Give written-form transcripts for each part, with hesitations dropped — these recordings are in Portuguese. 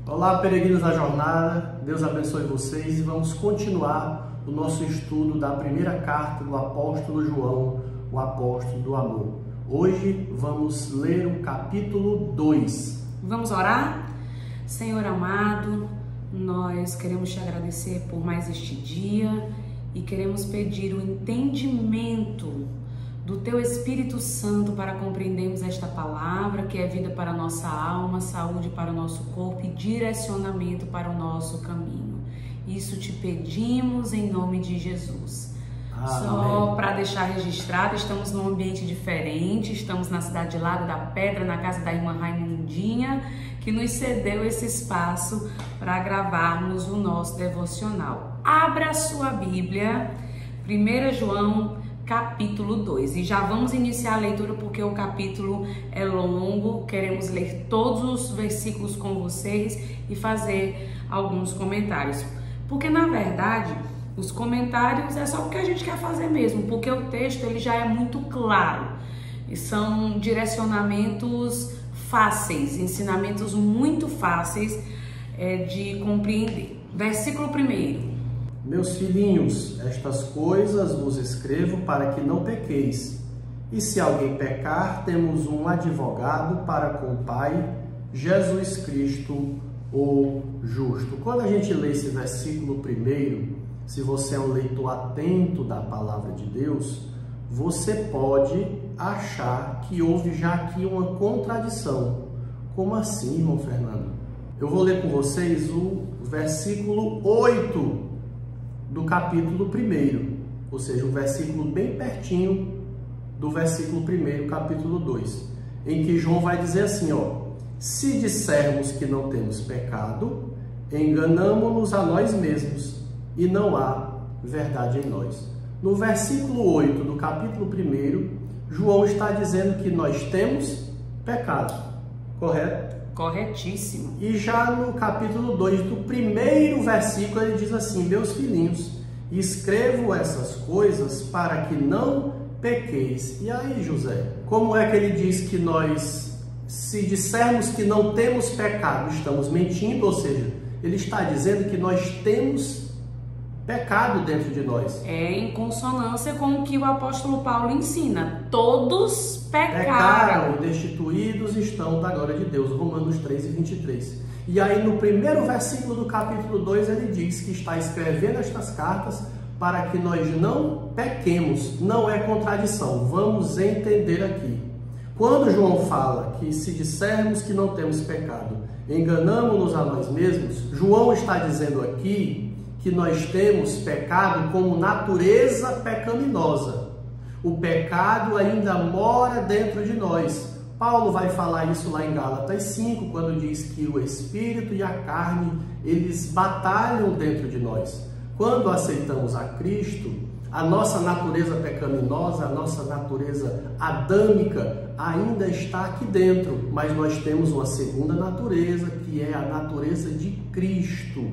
Olá, peregrinos da jornada, Deus abençoe vocês e vamos continuar o nosso estudo da primeira carta do apóstolo João, o apóstolo do amor. Hoje vamos ler o capítulo 2. Vamos orar? Senhor amado, nós queremos te agradecer por mais este dia e queremos pedir o entendimento do Teu Espírito Santo para compreendermos esta palavra, que é vida para a nossa alma, saúde para o nosso corpo e direcionamento para o nosso caminho. Isso te pedimos em nome de Jesus. Amém. Só para deixar registrado, estamos num ambiente diferente, estamos na cidade de Lago da Pedra, na casa da irmã Raimundinha, que nos cedeu esse espaço para gravarmos o nosso devocional. Abra a sua Bíblia, 1 João capítulo 2, e já vamos iniciar a leitura porque o capítulo é longo, queremos ler todos os versículos com vocês e fazer alguns comentários, porque na verdade os comentários é só porque a gente quer fazer mesmo, porque o texto ele já é muito claro e são direcionamentos fáceis, ensinamentos muito fáceis de compreender. Versículo 1. Meus filhinhos, estas coisas vos escrevo para que não pequeis. E se alguém pecar, temos um advogado para com o Pai, Jesus Cristo, o justo. Quando a gente lê esse versículo primeiro, se você é um leitor atento da palavra de Deus, você pode achar que houve já aqui uma contradição. Como assim, irmão Fernando? Eu vou ler com vocês o versículo 8 do capítulo 1, ou seja, um versículo bem pertinho do versículo 1, capítulo 2, em que João vai dizer assim, se dissermos que não temos pecado, enganamo-nos a nós mesmos e não há verdade em nós. No versículo 8 do capítulo 1, João está dizendo que nós temos pecado, correto? Corretíssimo. E já no capítulo 2 do primeiro versículo ele diz assim, meus filhinhos, escrevo essas coisas para que não pequeis. E aí, José, como é que ele diz que nós, se dissermos que não temos pecado, estamos mentindo? Ou seja, ele está dizendo que nós temos pecado dentro de nós. É em consonância com o que o apóstolo Paulo ensina. Todos pecaram e destituídos estão da glória de Deus. Romanos 3:23. E aí no primeiro versículo do capítulo 2 ele diz que está escrevendo estas cartas para que nós não pequemos. Não é contradição. Vamos entender aqui. Quando João fala que se dissermos que não temos pecado, enganamos-nos a nós mesmos, João está dizendo aqui que nós temos pecado como natureza pecaminosa. O pecado ainda mora dentro de nós. Paulo vai falar isso lá em Gálatas 5, quando diz que o Espírito e a carne, eles batalham dentro de nós. Quando aceitamos a Cristo, a nossa natureza pecaminosa, a nossa natureza adâmica ainda está aqui dentro, mas nós temos uma segunda natureza, que é a natureza de Cristo.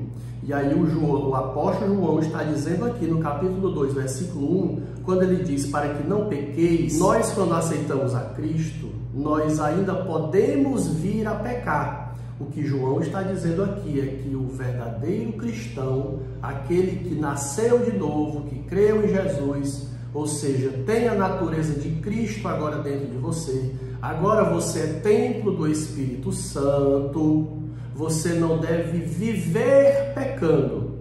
E aí o apóstolo João está dizendo aqui no capítulo 2, versículo 1, quando ele diz para que não pequeis, nós quando aceitamos a Cristo, nós ainda podemos vir a pecar. O que João está dizendo aqui é que o verdadeiro cristão, aquele que nasceu de novo, que creu em Jesus, ou seja, tem a natureza de Cristo agora dentro de você, agora você é templo do Espírito Santo, você não deve viver pecando.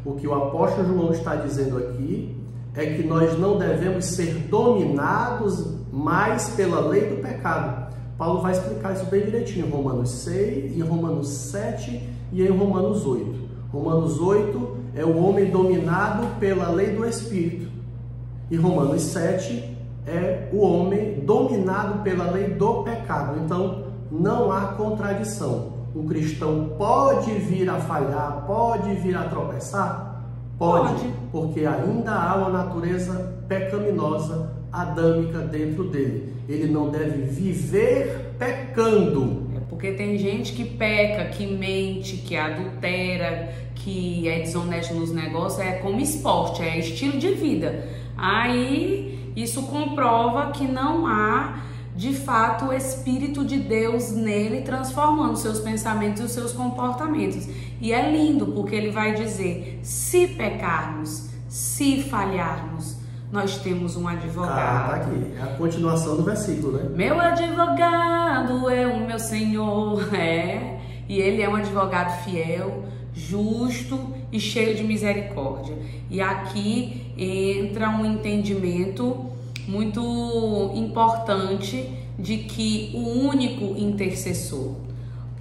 O que o apóstolo João está dizendo aqui é que nós não devemos ser dominados mais pela lei do pecado. Paulo vai explicar isso bem direitinho em Romanos 6, em Romanos 7 e em Romanos 8. Romanos 8 é o homem dominado pela lei do Espírito. E Romanos 7 é o homem dominado pela lei do pecado. Então, não há contradição. O cristão pode vir a falhar, pode vir a tropeçar? Pode, porque ainda há uma natureza pecaminosa, adâmica dentro dele. Ele não deve viver pecando. É porque tem gente que peca, que mente, que adultera, que é desonesto nos negócios, é como esporte, é estilo de vida. Aí isso comprova que não há de fato o Espírito de Deus nele, transformando seus pensamentos e os seus comportamentos. E é lindo, porque ele vai dizer: se pecarmos, se falharmos, nós temos um advogado. Tá aqui, é a continuação do versículo, né? Meu advogado é o meu Senhor, e ele é um advogado fiel, justo e cheio de misericórdia. E aqui entra um entendimento muito importante de que o único intercessor,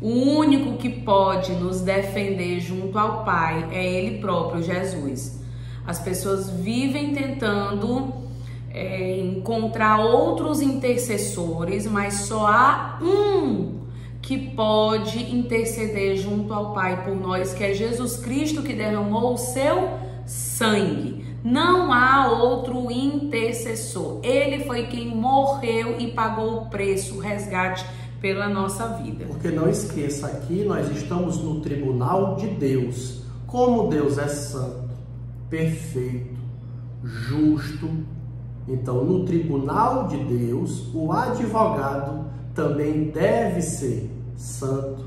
o único que pode nos defender junto ao Pai é Ele próprio, Jesus. As pessoas vivem tentando encontrar outros intercessores, mas só há um que pode interceder junto ao Pai por nós, que é Jesus Cristo, que derramou o seu sangue. Não há outro intercessor. Ele foi quem morreu e pagou o preço, o resgate pela nossa vida. Porque não esqueça, aqui nós estamos no tribunal de Deus. Como Deus é santo, perfeito, justo, então no tribunal de Deus, o advogado também deve ser santo,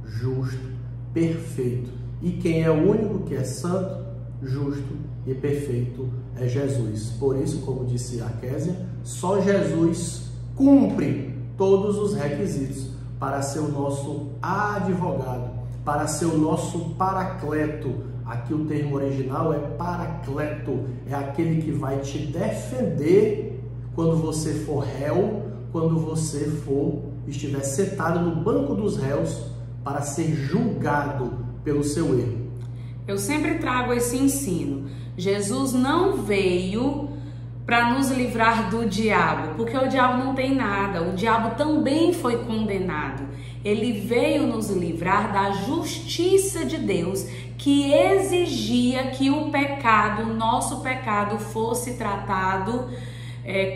justo, perfeito. E quem é o único que é santo, justo e perfeito é Jesus. Por isso, como disse a Késia, só Jesus cumpre todos os requisitos para ser o nosso advogado, para ser o nosso paracleto. Aqui o termo original é paracleto, é aquele que vai te defender quando você for réu, quando você estiver sentado no banco dos réus para ser julgado pelo seu erro. Eu sempre trago esse ensino. Jesus não veio para nos livrar do diabo, porque o diabo não tem nada, o diabo também foi condenado. Ele veio nos livrar da justiça de Deus, que exigia que o pecado, o nosso pecado, fosse tratado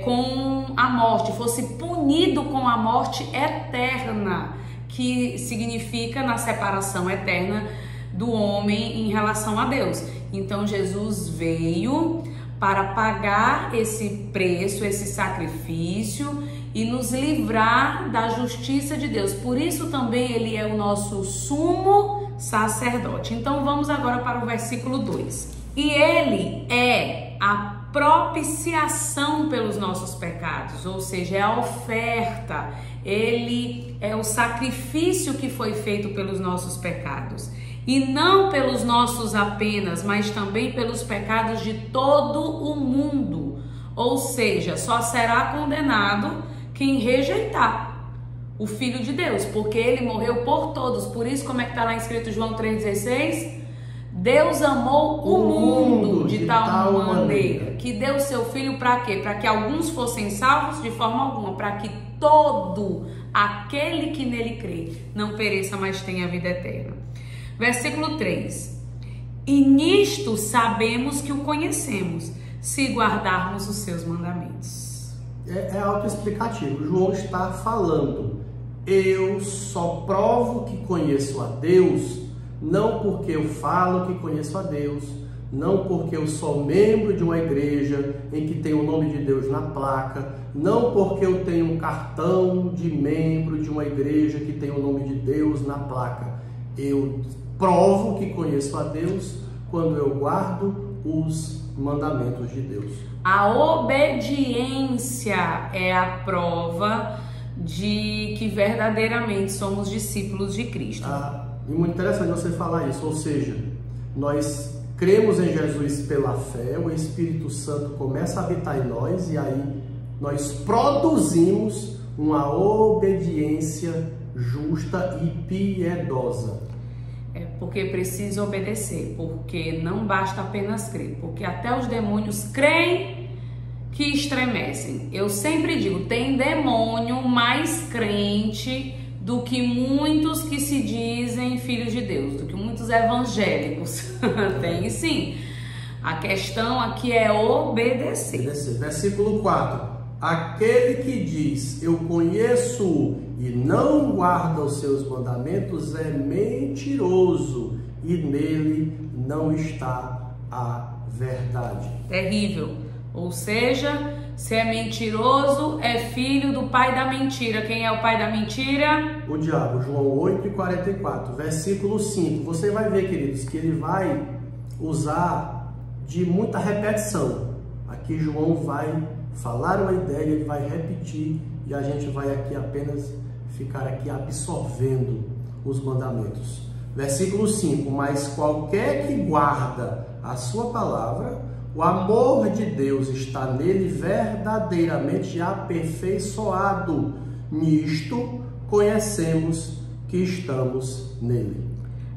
com a morte, fosse punido com a morte eterna, que significa na separação eterna do homem em relação a Deus. Então Jesus veio para pagar esse preço, esse sacrifício e nos livrar da justiça de Deus. Por isso também ele é o nosso sumo sacerdote. Então vamos agora para o versículo 2. E ele é a propiciação pelos nossos pecados, ou seja, é a oferta. Ele é o sacrifício que foi feito pelos nossos pecados. E não pelos nossos apenas, mas também pelos pecados de todo o mundo. Ou seja, só será condenado quem rejeitar o Filho de Deus, porque ele morreu por todos. Por isso, como é que está lá escrito João 3,16? Deus amou o mundo de tal maneira que deu seu Filho para quê? Para que alguns fossem salvos? De forma alguma, para que todo aquele que nele crê não pereça, mas tenha vida eterna. Versículo 3. E nisto sabemos que o conhecemos, se guardarmos os seus mandamentos. É autoexplicativo. João está falando: eu só provo que conheço a Deus, não porque eu falo que conheço a Deus, não porque eu sou membro de uma igreja em que tem o nome de Deus na placa, não porque eu tenho um cartão de membro de uma igreja que tem o nome de Deus na placa. Eu provo que conheço a Deus quando eu guardo os mandamentos de Deus. A obediência é a prova de que verdadeiramente somos discípulos de Cristo. E muito interessante você falar isso, ou seja, nós cremos em Jesus pela fé, o Espírito Santo começa a habitar em nós e aí nós produzimos uma obediência justa e piedosa. Porque precisa obedecer, porque não basta apenas crer, porque até os demônios creem que estremecem. Eu sempre digo, tem demônio mais crente do que muitos que se dizem filhos de Deus, do que muitos evangélicos. Tem sim. A questão aqui é obedecer. Versículo 4. Aquele que diz, eu conheço e não guarda os seus mandamentos é mentiroso e nele não está a verdade. Terrível. Ou seja, Se é mentiroso, é filho do pai da mentira. Quem é o pai da mentira? O diabo. João 8:44, versículo 5. Você vai ver, queridos, que ele vai usar de muita repetição. Aqui João vai falar uma ideia, ele vai repetir e a gente vai aqui apenas ficar aqui absorvendo os mandamentos. Versículo 5, mas qualquer que guarda a sua palavra, o amor de Deus está nele verdadeiramente aperfeiçoado. Nisto conhecemos que estamos nele.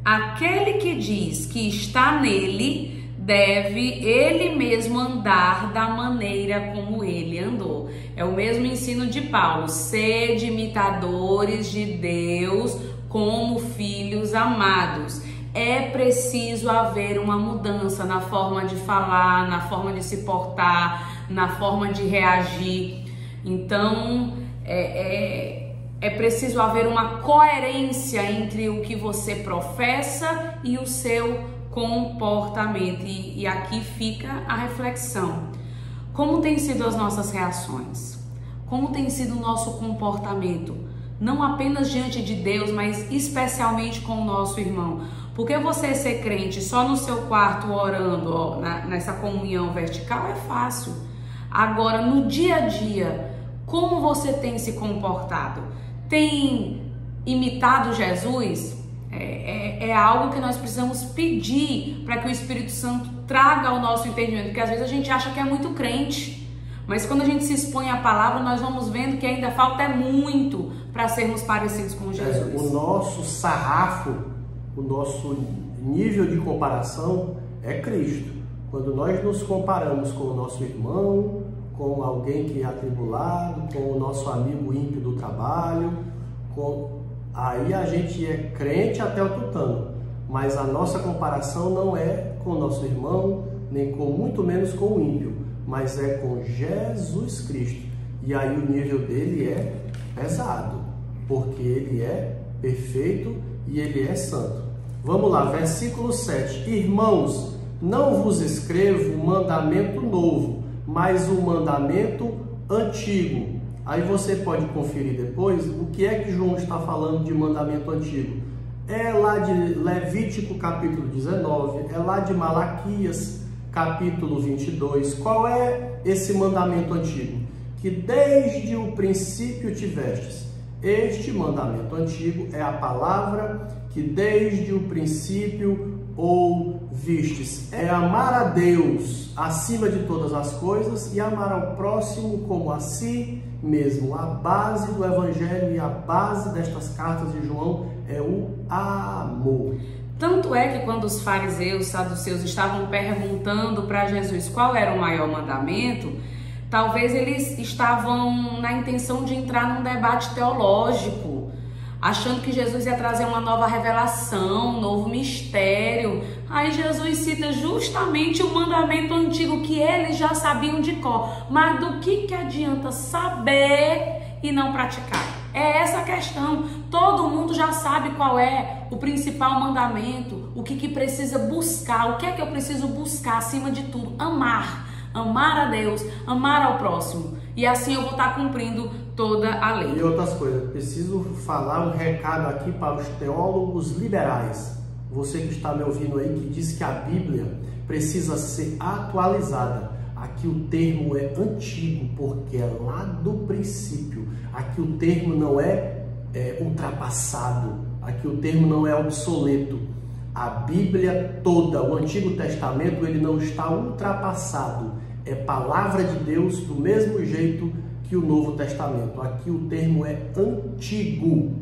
Aquele que diz que está nele, deve ele mesmo andar da maneira como ele andou. É o mesmo ensino de Paulo: sede imitadores de Deus como filhos amados. É preciso haver uma mudança na forma de falar, na forma de se portar, na forma de reagir. Então, é preciso haver uma coerência entre o que você professa e o seu comportamento. E aqui fica a reflexão. Como tem sido as nossas reações? Como tem sido o nosso comportamento? Não apenas diante de Deus, mas especialmente com o nosso irmão. Porque você ser crente só no seu quarto orando, nessa comunhão vertical, é fácil. Agora, no dia a dia, como você tem se comportado? Tem imitado Jesus? É algo que nós precisamos pedir para que o Espírito Santo traga ao nosso entendimento, porque às vezes a gente acha que é muito crente, mas quando a gente se expõe à palavra, nós vamos vendo que ainda falta muito para sermos parecidos com Jesus. O nosso sarrafo, o nosso nível de comparação é Cristo. Quando nós nos comparamos com o nosso irmão, com alguém que é atribulado, com o nosso amigo ímpio do trabalho, aí a gente é crente até o tutano, mas a nossa comparação não é com o nosso irmão, nem com muito menos com o ímpio, mas é com Jesus Cristo. E aí o nível dele é pesado, porque ele é perfeito e ele é santo. Vamos lá, versículo 7. Irmãos, não vos escrevo um mandamento novo, mas um mandamento antigo. Aí você pode conferir depois o que é que João está falando de mandamento antigo. É lá de Levítico capítulo 19, é lá de Malaquias capítulo 22. Qual é esse mandamento antigo? Que desde o princípio tivestes. Este mandamento antigo é a palavra que desde o princípio ouvistes. É amar a Deus acima de todas as coisas e amar ao próximo como a si mesmo. A base do Evangelho e a base destas cartas de João é o amor. Tanto é que quando os fariseus, saduceus estavam perguntando para Jesus qual era o maior mandamento, talvez eles estavam na intenção de entrar num debate teológico, achando que Jesus ia trazer uma nova revelação, um novo mistério. Aí Jesus cita justamente o mandamento antigo que eles já sabiam de cor. Mas do que adianta saber e não praticar? É essa a questão. Todo mundo já sabe qual é o principal mandamento, o que precisa buscar, o que é que eu preciso buscar acima de tudo? Amar a Deus, amar ao próximo. E assim eu vou estar cumprindo toda a lei. E outras coisas, preciso falar um recado aqui para os teólogos liberais. Você que está me ouvindo aí, que diz que a Bíblia precisa ser atualizada. Aqui o termo é antigo, porque é lá do princípio. Aqui o termo não é ultrapassado. Aqui o termo não é obsoleto. A Bíblia toda, o Antigo Testamento, ele não está ultrapassado. É palavra de Deus do mesmo jeito que o Novo Testamento. Aqui o termo é antigo,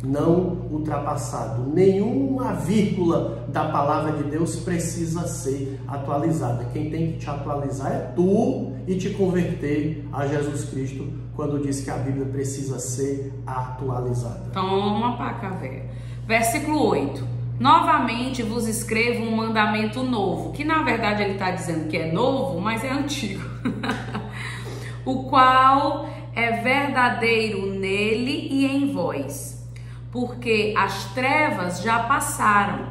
não ultrapassado. Nenhuma vírgula da palavra de Deus precisa ser atualizada. Quem tem que te atualizar é tu e te converter a Jesus Cristo quando diz que a Bíblia precisa ser atualizada. Toma pra cá, velho. Versículo 8. Novamente vos escrevo um mandamento novo, que na verdade ele está dizendo que é novo, mas é antigo. O qual é verdadeiro nele e em vós, porque as trevas já passaram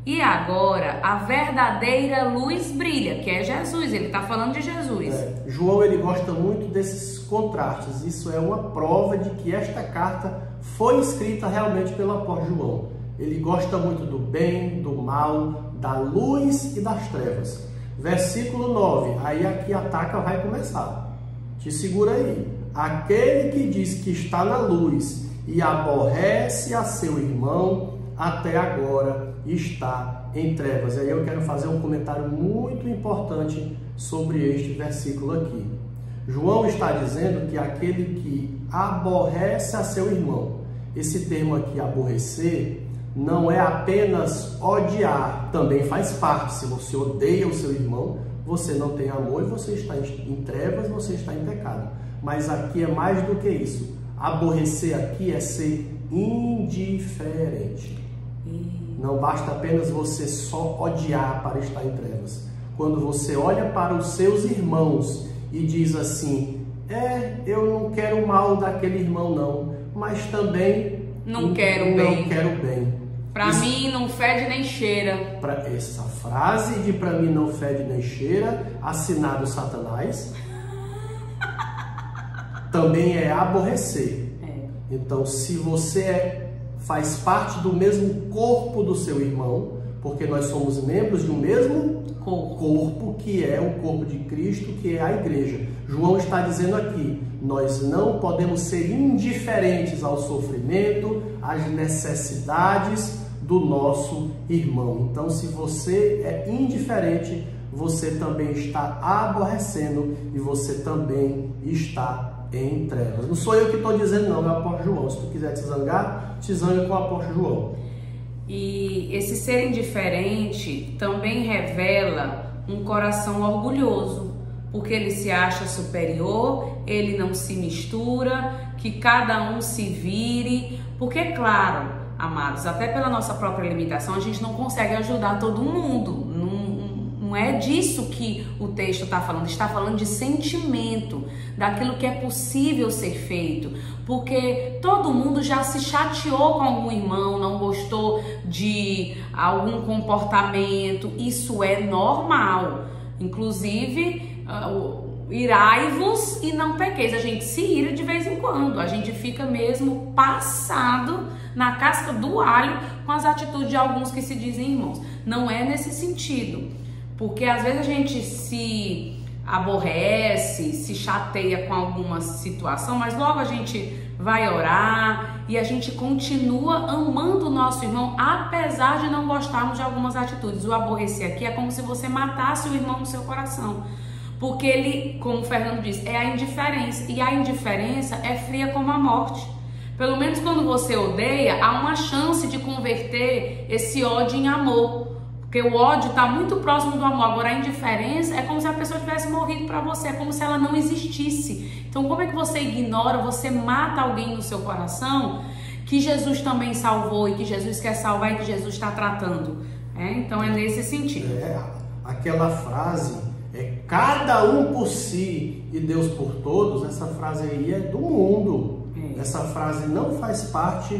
E agora a verdadeira luz brilha, que é Jesus, ele está falando de Jesus. João, ele gosta muito desses contrastes. Isso é uma prova de que esta carta foi escrita realmente pelo apóstolo João. Ele gosta muito do bem, do mal, da luz e das trevas. Versículo 9, aí aqui a ataca vai começar. Te segura aí. Aquele que diz que está na luz e aborrece a seu irmão, até agora está em trevas. E aí eu quero fazer um comentário muito importante sobre este versículo aqui. João está dizendo que aquele que aborrece a seu irmão, esse termo aqui, aborrecer, não é apenas odiar, também faz parte. Se você odeia o seu irmão, você não tem amor e você está em trevas, você está em pecado. Mas aqui é mais do que isso. Aborrecer aqui é ser indiferente. Não basta apenas você só odiar para estar em trevas. Quando você olha para os seus irmãos e diz assim, eu não quero o mal daquele irmão não, mas também não quero bem. Para mim não fede nem cheira. Essa frase de para mim não fede nem cheira, assinado Satanás, também é aborrecer. Então, se você faz parte do mesmo corpo do seu irmão, porque nós somos membros de um mesmo corpo, que é o corpo de Cristo, que é a igreja. João está dizendo aqui, nós não podemos ser indiferentes ao sofrimento, às necessidades do nosso irmão. Então, se você é indiferente, você também está aborrecendo e você também está em trevas. Não sou eu que estou dizendo não, é o apóstolo João. Se tu quiser te zangar, te zanga com o apóstolo João. E esse ser indiferente também revela um coração orgulhoso, porque ele se acha superior, ele não se mistura, que cada um se vire, porque claro, amados, até pela nossa própria limitação, a gente não consegue ajudar todo mundo. Não é disso que o texto está falando de sentimento, daquilo que é possível ser feito, porque todo mundo já se chateou com algum irmão, não gostou de algum comportamento, isso é normal. Inclusive, irai-vos e não pequeis, a gente se ira de vez em quando, a gente fica mesmo passado na casca do alho com as atitudes de alguns que se dizem irmãos. Não é nesse sentido. Porque às vezes a gente se aborrece, se chateia com alguma situação, mas logo a gente vai orar e a gente continua amando o nosso irmão, apesar de não gostarmos de algumas atitudes. O aborrecer aqui é como se você matasse o irmão no seu coração. Porque ele, como o Fernando disse, é a indiferença. E a indiferença é fria como a morte. Pelo menos quando você odeia, há uma chance de converter esse ódio em amor. Porque o ódio está muito próximo do amor. Agora a indiferença é como se a pessoa tivesse morrido para você, é como se ela não existisse. Então como é que você ignora, você mata alguém no seu coração que Jesus também salvou e que Jesus quer salvar e que Jesus está tratando? Então é nesse sentido. Aquela frase, cada um por si e Deus por todos, essa frase aí é do mundo. Essa frase não faz parte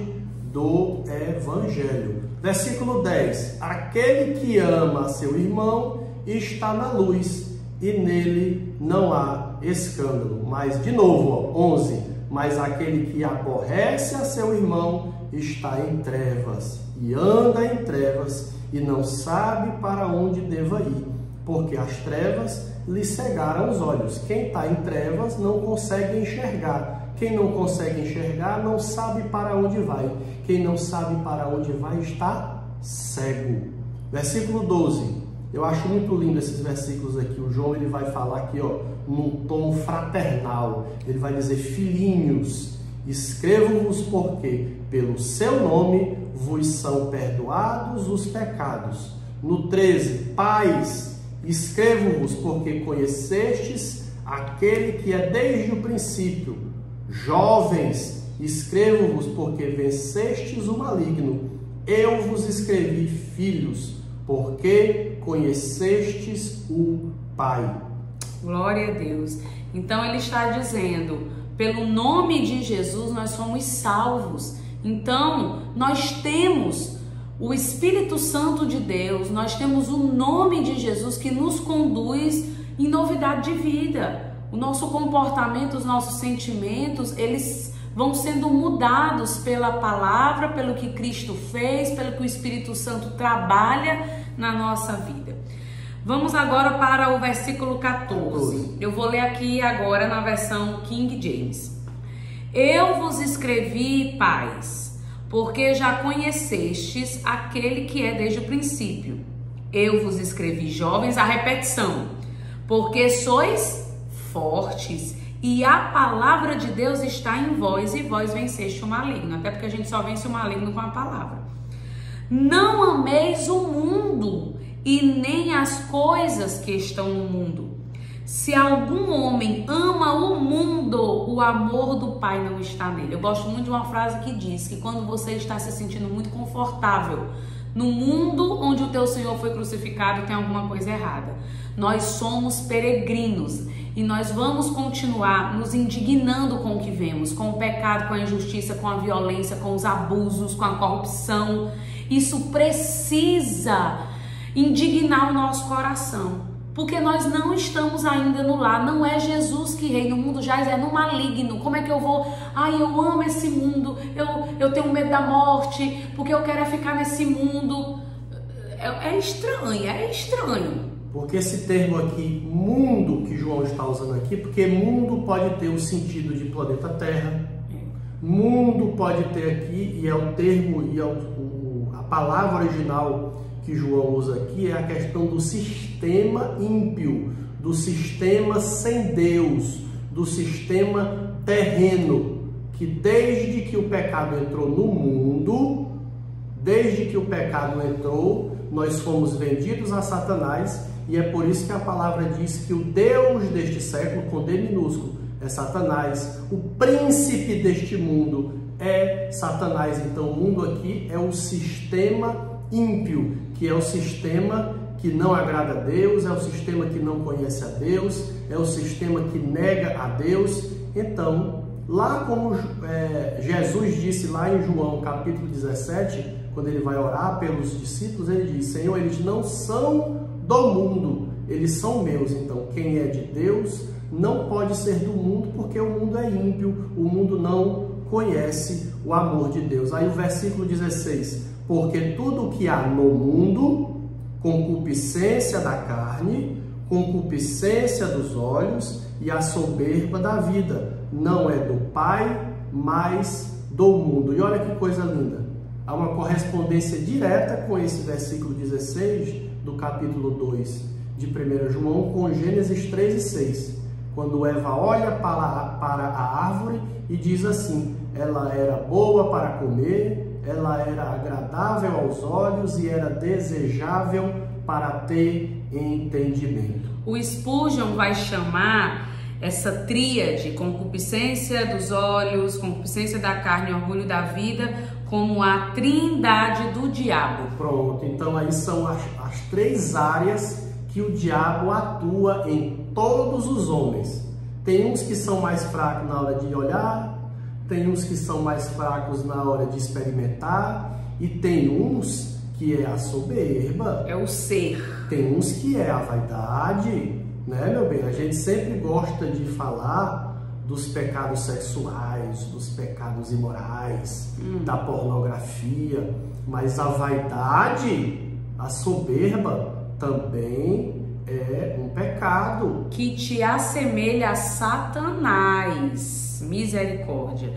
do Evangelho. Versículo 10, aquele que ama seu irmão está na luz e nele não há escândalo. Mas, de novo, 11, mas aquele que aborrece a seu irmão está em trevas e anda em trevas e não sabe para onde deva ir, porque as trevas lhe cegaram os olhos. Quem está em trevas não consegue enxergar. Quem não consegue enxergar não sabe para onde vai. Quem não sabe para onde vai está cego. Versículo 12. Eu acho muito lindo esses versículos aqui. O João ele vai falar aqui, num tom fraternal. Ele vai dizer: filhinhos, escrevo-vos porque pelo seu nome vos são perdoados os pecados. No 13, pais, escrevo-vos porque conhecestes aquele que é desde o princípio. Jovens, escrevo-vos porque vencestes o maligno. Eu vos escrevi, filhos, porque conhecestes o Pai. Glória a Deus. Então ele está dizendo, pelo nome de Jesus nós somos salvos. Então nós temos o Espírito Santo de Deus, nós temos o nome de Jesus que nos conduz em novidade de vida. O nosso comportamento, os nossos sentimentos, eles vão sendo mudados pela palavra, pelo que Cristo fez, pelo que o Espírito Santo trabalha na nossa vida. Vamos agora para o versículo 14. Eu vou ler aqui agora na versão King James. Eu vos escrevi, pais, porque já conhecestes aquele que é desde o princípio. Eu vos escrevi, jovens, a repetição, porque sois fortes e a palavra de Deus está em vós e vós venceste o maligno. Até porque a gente só vence o maligno com a palavra. Não ameis o mundo e nem as coisas que estão no mundo. Se algum homem ama o mundo, o amor do Pai não está nele. Eu gosto muito de uma frase que diz que quando você está se sentindo muito confortável no mundo onde o teu Senhor foi crucificado, tem alguma coisa errada. Nós somos peregrinos e nós vamos continuar nos indignando com o que vemos, com o pecado, com a injustiça, com a violência, com os abusos, com a corrupção. Isso precisa indignar o nosso coração, porque nós não estamos ainda no lar. Não é Jesus que reina, o mundo já é no maligno. Como é que eu vou? Ai, eu amo esse mundo, eu tenho medo da morte, porque eu quero ficar nesse mundo. É estranho. Porque esse termo aqui, mundo, que João está usando aqui, porque mundo pode ter o sentido de planeta Terra. Mundo pode ter aqui, e é o termo, e a palavra original que João usa aqui é a questão do sistema ímpio, do sistema sem Deus, do sistema terreno, que desde que o pecado entrou no mundo, nós fomos vendidos a Satanás, e é por isso que a palavra diz que o Deus deste século, com D minúsculo, é Satanás, o príncipe deste mundo é Satanás. Então o mundo aqui é o sistema ímpio, que é o sistema que não agrada a Deus, é o sistema que não conhece a Deus, é o sistema que nega a Deus. Então, lá como Jesus disse lá em João capítulo 17, quando ele vai orar pelos discípulos, ele diz: Senhor, eles não são do mundo, eles são meus. Então, quem é de Deus não pode ser do mundo, porque o mundo é ímpio, o mundo não conhece o amor de Deus. Aí o versículo 16: porque tudo que há no mundo, concupiscência da carne, concupiscência dos olhos e a soberba da vida, não é do Pai, mas do mundo. E olha que coisa linda, há uma correspondência direta com esse versículo 16 do capítulo 2 de 1 João com Gênesis 3 e 6, quando Eva olha para a árvore e diz assim: ela era boa para comer, ela era agradável aos olhos e era desejável para ter entendimento. O Spurgeon vai chamar essa tríade, concupiscência dos olhos, concupiscência da carne e orgulho da vida, como a trindade do diabo. Pronto, então aí são as três áreas que o diabo atua em todos os homens. Tem uns que são mais fracos na hora de olhar, tem uns que são mais fracos na hora de experimentar, e tem uns que é a soberba. É o ser. Tem uns que é a vaidade, né, meu bem? A gente sempre gosta de falar dos pecados sexuais, dos pecados imorais, da pornografia, mas a vaidade, a soberba, também é um pecado. Que te assemelha a Satanás. Misericórdia.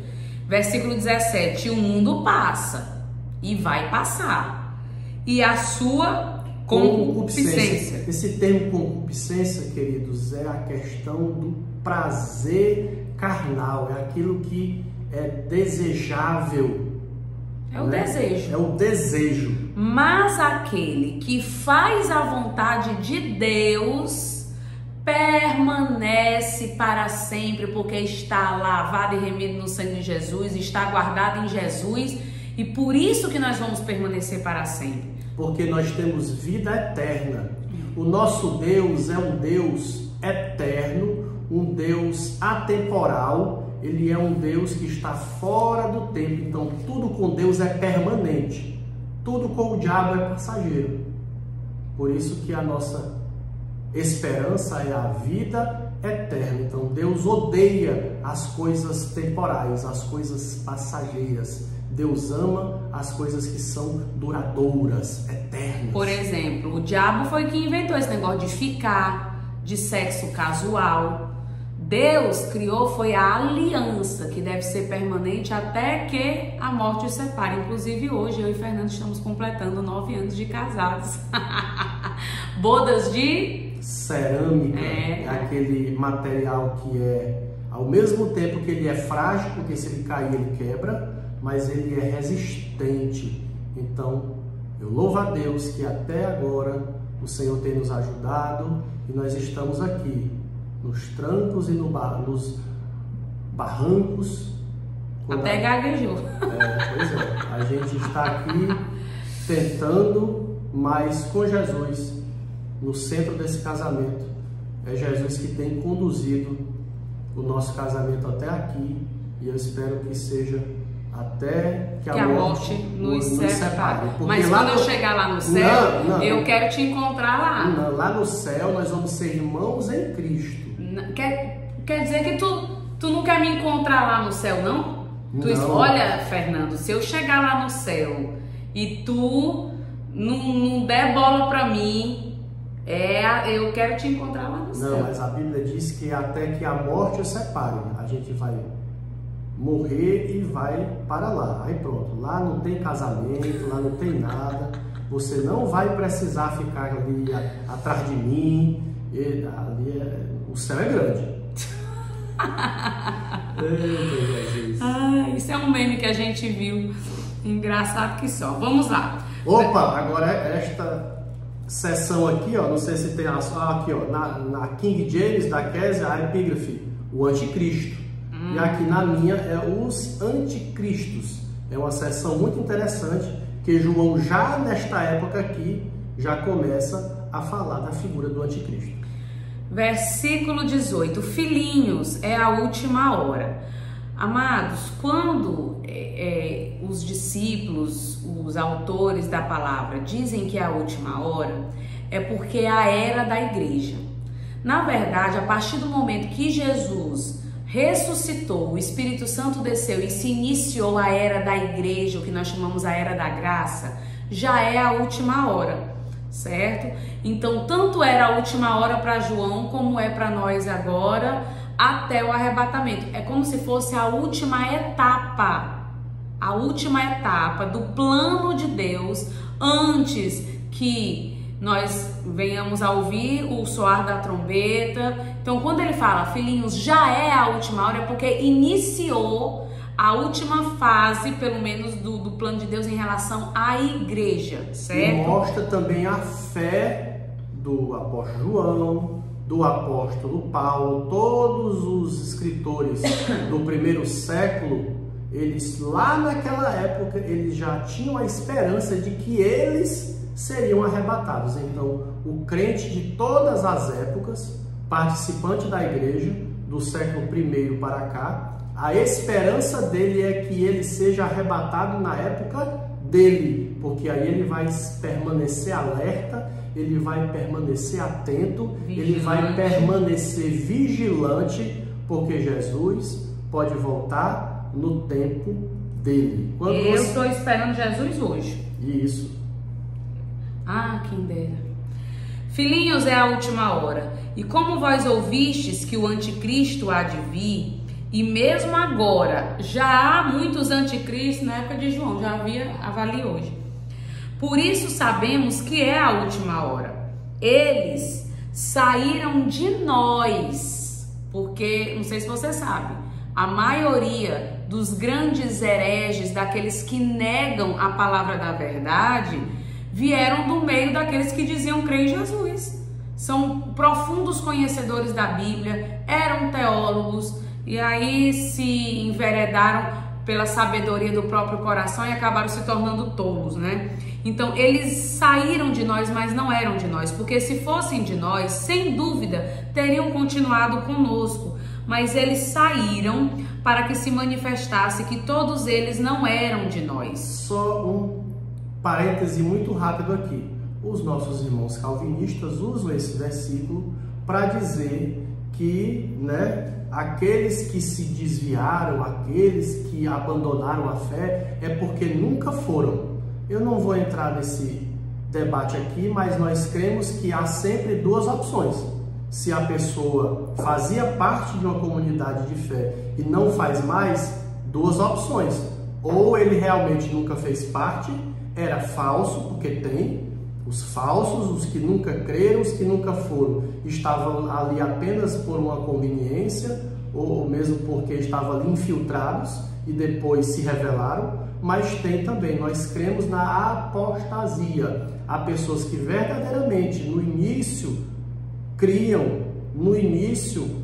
Versículo 17: o mundo passa e vai passar, e a sua concupiscência. Esse termo concupiscência, queridos, é a questão do prazer carnal, é aquilo que é desejável. É o desejo. É o desejo. Mas aquele que faz a vontade de Deus permanece para sempre, porque está lavado e remido no sangue de Jesus, está guardado em Jesus, e por isso que nós vamos permanecer para sempre. Porque nós temos vida eterna. O nosso Deus é um Deus eterno, um Deus atemporal, ele é um Deus que está fora do tempo. Então tudo com Deus é permanente. tudo com o diabo é passageiro. Por isso que a nossa esperança é a vida eterna. Então Deus odeia as coisas temporais, as coisas passageiras. Deus ama as coisas que são duradouras, eternas. Por exemplo, o diabo foi que inventou esse negócio de ficar, de sexo casual. Deus criou foi a aliança, que deve ser permanente até que a morte os separe. Inclusive hoje eu e Fernando estamos completando 9 anos de casados. Bodas de cerâmica, é aquele material que é, ao mesmo tempo que ele é frágil, porque se ele cair ele quebra, mas ele é resistente. Então eu louvo a Deus que até agora o Senhor tem nos ajudado e nós estamos aqui nos trancos e nos barrancos. Até gaguejou. Pois é, a gente está aqui tentando, mas com Jesus no centro desse casamento. É Jesus que tem conduzido o nosso casamento até aqui e eu espero que seja até que a morte nos separe. Mas quando eu chegar lá no céu, eu quero te encontrar lá. Não, lá no céu nós vamos ser irmãos em Cristo. Quer dizer que tu não quer me encontrar lá no céu, não? Não. Olha, Fernando, se eu chegar lá no céu e tu não der bola pra mim, eu quero te encontrar lá no céu. Não, mas a Bíblia diz que até que a morte os separe, a gente vai morrer e vai para lá. Aí pronto, lá não tem casamento, lá não tem nada. Você não vai precisar ficar ali atrás de mim. O céu é grande. Isso é um meme que a gente viu. Engraçado que só. Vamos lá. Opa, agora esta seção aqui, ó, não sei se tem aqui, ó, na King James da Kézia, a epígrafe, o anticristo. E aqui na minha é os anticristos. É uma seção muito interessante que João já nesta época aqui já começa a falar da figura do anticristo. Versículo 18. Filhinhos, é a última hora. Amados, quando os discípulos, os autores da palavra dizem que é a última hora, é porque é a era da igreja. Na verdade, a partir do momento que Jesus ressuscitou, o Espírito Santo desceu e se iniciou a era da igreja, o que nós chamamos a era da graça, já é a última hora, certo? Então, tanto era a última hora para João, como é para nós agora, até o arrebatamento. É como se fosse a última etapa do plano de Deus, antes que nós venhamos a ouvir o soar da trombeta. Então, quando ele fala, filhinhos, já é a última hora, é porque iniciou a última fase, pelo menos, do plano de Deus em relação à igreja, certo? E mostra também a fé do apóstolo João, do apóstolo Paulo, todos os escritores do primeiro século, eles lá naquela época, eles já tinham a esperança de que eles seriam arrebatados. Então, o crente de todas as épocas, participante da igreja, do século I para cá, a esperança dele é que ele seja arrebatado na época dele, porque aí ele vai permanecer alerta, ele vai permanecer atento, ele vai permanecer vigilante, porque Jesus pode voltar no tempo dele. Eu estou esperando Jesus hoje. Isso. Ah, quem dera. Filhinhos, é a última hora. E como vós ouvistes que o anticristo há de vir, e mesmo agora já há muitos anticristos, na época de João, já havia hoje. Por isso sabemos que é a última hora. Eles saíram de nós, porque, não sei se você sabe, a maioria dos grandes hereges, daqueles que negam a palavra da verdade, vieram do meio daqueles que diziam crer em Jesus. São profundos conhecedores da Bíblia, eram teólogos, e aí se enveredaram pela sabedoria do próprio coração e acabaram se tornando tolos, né? Então, eles saíram de nós, mas não eram de nós, porque se fossem de nós, sem dúvida, teriam continuado conosco. Mas eles saíram para que se manifestasse que todos eles não eram de nós. Só um parêntese muito rápido aqui. Os nossos irmãos calvinistas usam esse versículo para dizer que, aqueles que se desviaram, aqueles que abandonaram a fé, é porque nunca foram. Eu não vou entrar nesse debate aqui, mas nós cremos que há sempre duas opções. Se a pessoa fazia parte de uma comunidade de fé e não faz mais, duas opções. Ou ele realmente nunca fez parte, era falso, porque tem os falsos, os que nunca creram, os que nunca foram, estavam ali apenas por uma conveniência, ou mesmo porque estavam ali infiltrados e depois se revelaram. Mas tem também, nós cremos na apostasia. Há pessoas que verdadeiramente no início criam, no início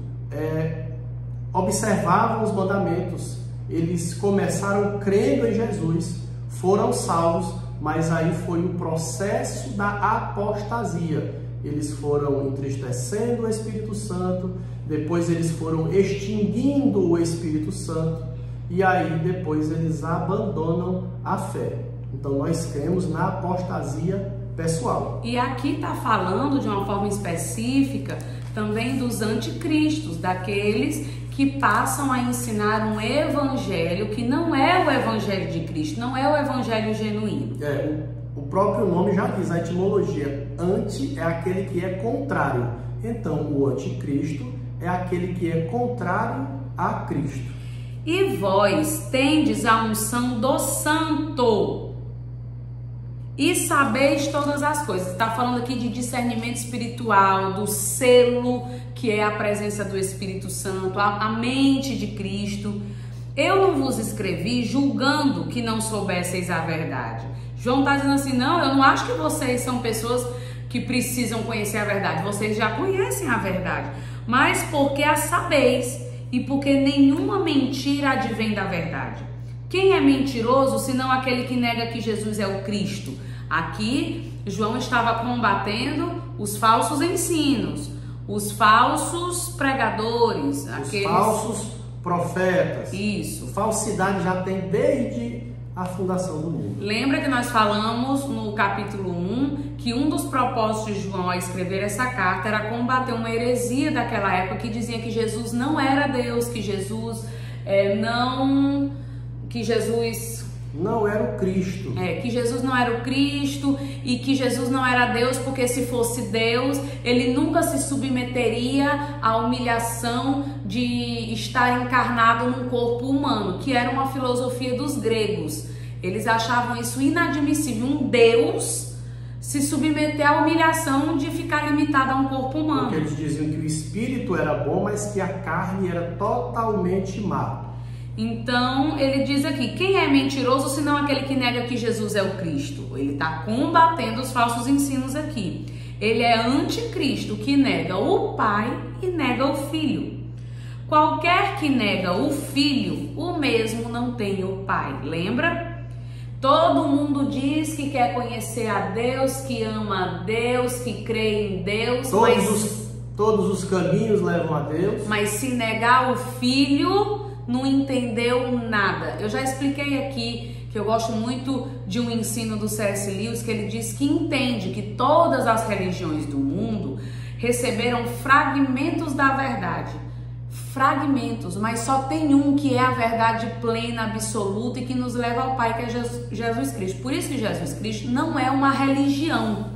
observavam os mandamentos, eles começaram crendo em Jesus, foram salvos, mas aí foi o processo da apostasia. Eles foram entristecendo o Espírito Santo, depois eles foram extinguindo o Espírito Santo, e aí depois eles abandonam a fé. Então nós cremos na apostasia pessoal. E aqui está falando de uma forma específica também dos anticristos, daqueles que passam a ensinar um evangelho que não é o evangelho de Cristo, não é o evangelho genuíno. O próprio nome já diz, a etimologia. Anti é aquele que é contrário. Então o anticristo é aquele que é contrário a Cristo. E vós tendes a unção do Santo e sabeis todas as coisas. Está falando aqui de discernimento espiritual, do selo que é a presença do Espírito Santo, a mente de Cristo. Eu não vos escrevi julgando que não soubesseis a verdade. João está dizendo assim, não, eu não acho que vocês são pessoas que precisam conhecer a verdade. Vocês já conhecem a verdade, mas porque a sabeis e porque nenhuma mentira advém da verdade. Quem é mentiroso, senão aquele que nega que Jesus é o Cristo? Aqui, João estava combatendo os falsos ensinos, os falsos pregadores, os falsos profetas. Isso. Falsidade já tem desde a fundação do mundo. Lembra que nós falamos no capítulo 1 que um dos propósitos de João ao escrever essa carta era combater uma heresia daquela época que dizia que Jesus não era Deus, que Jesus não era o Cristo. Que Jesus não era o Cristo e que Jesus não era Deus, porque se fosse Deus, ele nunca se submeteria à humilhação de estar encarnado num corpo humano, que era uma filosofia dos gregos. Eles achavam isso inadmissível, um Deus se submeter à humilhação de ficar limitado a um corpo humano. Porque eles diziam que o espírito era bom, mas que a carne era totalmente má. Então, ele diz aqui, quem é mentiroso senão aquele que nega que Jesus é o Cristo? Ele está combatendo os falsos ensinos aqui. Ele é anticristo, que nega o Pai e nega o Filho. Qualquer que nega o Filho, o mesmo não tem o Pai. Lembra? Todo mundo diz que quer conhecer a Deus, que ama a Deus, que crê em Deus. Todos os caminhos levam a Deus. Mas se negar o Filho, não entendeu nada. Eu já expliquei aqui que eu gosto muito de um ensino do C.S. Lewis, que ele diz que entende que todas as religiões do mundo receberam fragmentos da verdade. Fragmentos, mas só tem um que é a verdade plena, absoluta e que nos leva ao Pai, que é Jesus Cristo. Por isso que Jesus Cristo não é uma religião.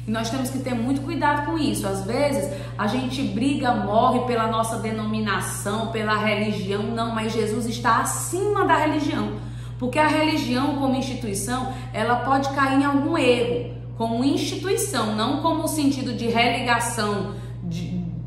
E nós temos que ter muito cuidado com isso. Às vezes a gente briga, morre pela nossa denominação, pela religião. Não, mas Jesus está acima da religião. Porque a religião como instituição, ela pode cair em algum erro. Como instituição, não como o sentido de religação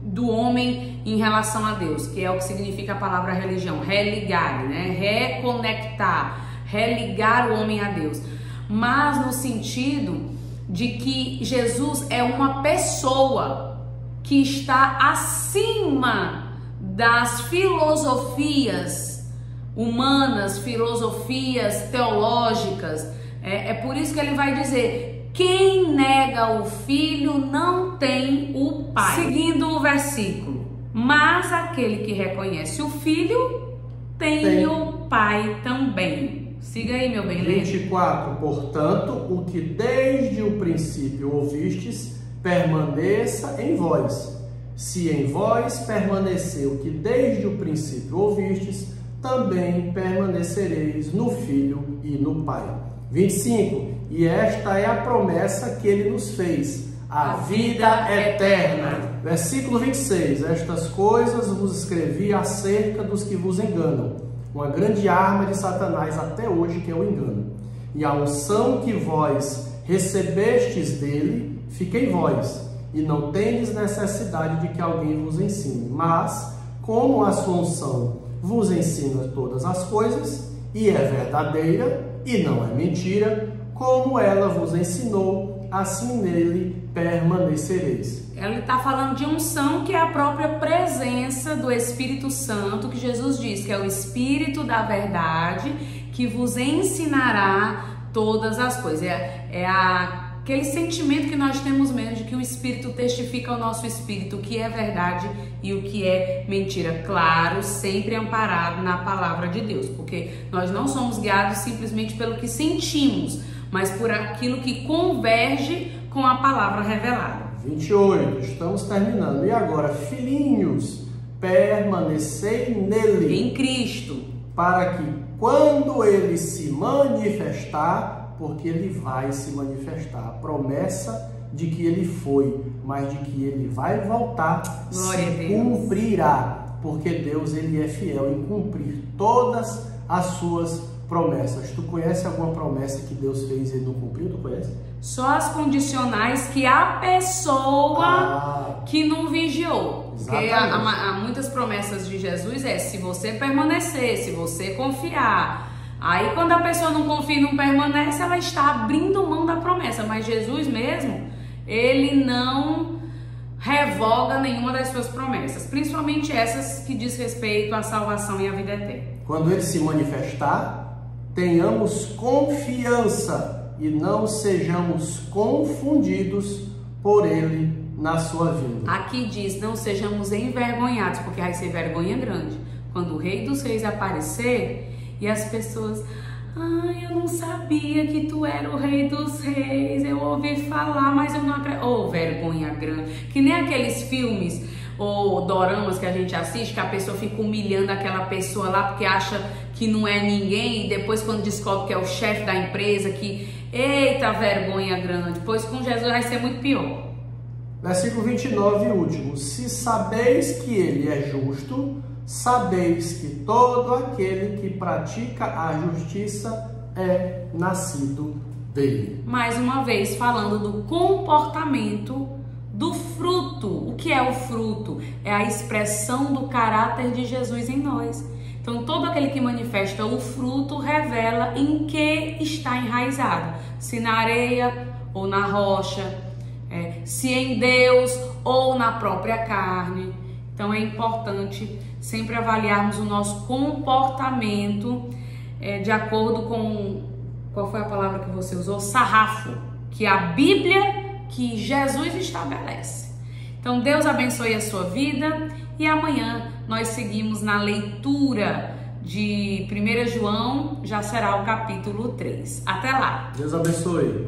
do homem em relação a Deus, que é o que significa a palavra religião. Religar, né? Reconectar, religar o homem a Deus. Mas no sentido de que Jesus é uma pessoa que está acima das filosofias humanas, filosofias teológicas. É por isso que ele vai dizer, quem nega o Filho não tem o Pai. Seguindo o versículo, mas aquele que reconhece o Filho tem o Pai também. Siga aí, meu bem. 24. Portanto, o que desde o princípio ouvistes, permaneça em vós. Se em vós permanecer o que desde o princípio ouvistes, também permanecereis no Filho e no Pai. 25. E esta é a promessa que ele nos fez, a vida eterna. Versículo 26. Estas coisas vos escrevi acerca dos que vos enganam. Uma grande arma de Satanás até hoje, que é o engano. E a unção que vós recebestes dele, fica em vós, e não tendes necessidade de que alguém vos ensine. Mas, como a sua unção vos ensina todas as coisas, e é verdadeira, e não é mentira, como ela vos ensinou, assim nele permanecereis. Ele está falando de unção, que é a própria presença do Espírito Santo, que Jesus diz que é o Espírito da verdade, que vos ensinará todas as coisas. Aquele sentimento que nós temos mesmo de que o Espírito testifica ao nosso Espírito o que é verdade e o que é mentira. Claro, sempre amparado na palavra de Deus, porque nós não somos guiados simplesmente pelo que sentimos, mas por aquilo que converge com a palavra revelada. 28, estamos terminando. E agora, filhinhos, permanecei nele. Em Cristo. Para que quando ele se manifestar, porque ele vai se manifestar, a promessa de que ele foi, mas de que ele vai voltar, glória se cumprirá, porque Deus ele é fiel em cumprir todas as suas promessas. Tu conhece alguma promessa que Deus fez e ele não cumpriu? Tu conhece? Só as condicionais que a pessoa que não vigiou. Porque há muitas promessas de Jesus se você permanecer, se você confiar. Aí quando a pessoa não confia e não permanece, ela está abrindo mão da promessa. Mas Jesus mesmo, ele não revoga nenhuma das suas promessas, principalmente essas que diz respeito à salvação e à vida eterna. Quando ele se manifestar, tenhamos confiança e não sejamos confundidos por ele na sua vinda. Aqui diz, não sejamos envergonhados, porque vai ser vergonha grande. Quando o Rei dos Reis aparecer e as pessoas... Ai, eu não sabia que tu era o Rei dos Reis, eu ouvi falar, mas eu não acredito. Oh, vergonha grande. Que nem aqueles filmes ou doramas que a gente assiste, que a pessoa fica humilhando aquela pessoa lá porque acha que não é ninguém, e depois quando descobre que é o chefe da empresa, que eita vergonha grande. Pois com Jesus vai ser muito pior. Versículo 29 e último. Se sabeis que ele é justo, sabeis que todo aquele que pratica a justiça é nascido dele. Mais uma vez falando do comportamento do fruto. O que é o fruto? É a expressão do caráter de Jesus em nós. Então todo aquele que manifesta o fruto revela em que está enraizado. Se na areia ou na rocha, se em Deus ou na própria carne. Então é importante sempre avaliarmos o nosso comportamento de acordo com, qual foi a palavra que você usou? Sarrafo, que é a Bíblia que Jesus estabelece. Então Deus abençoe a sua vida e amanhã nós seguimos na leitura de 1 João, já será o capítulo 3. Até lá! Deus abençoe!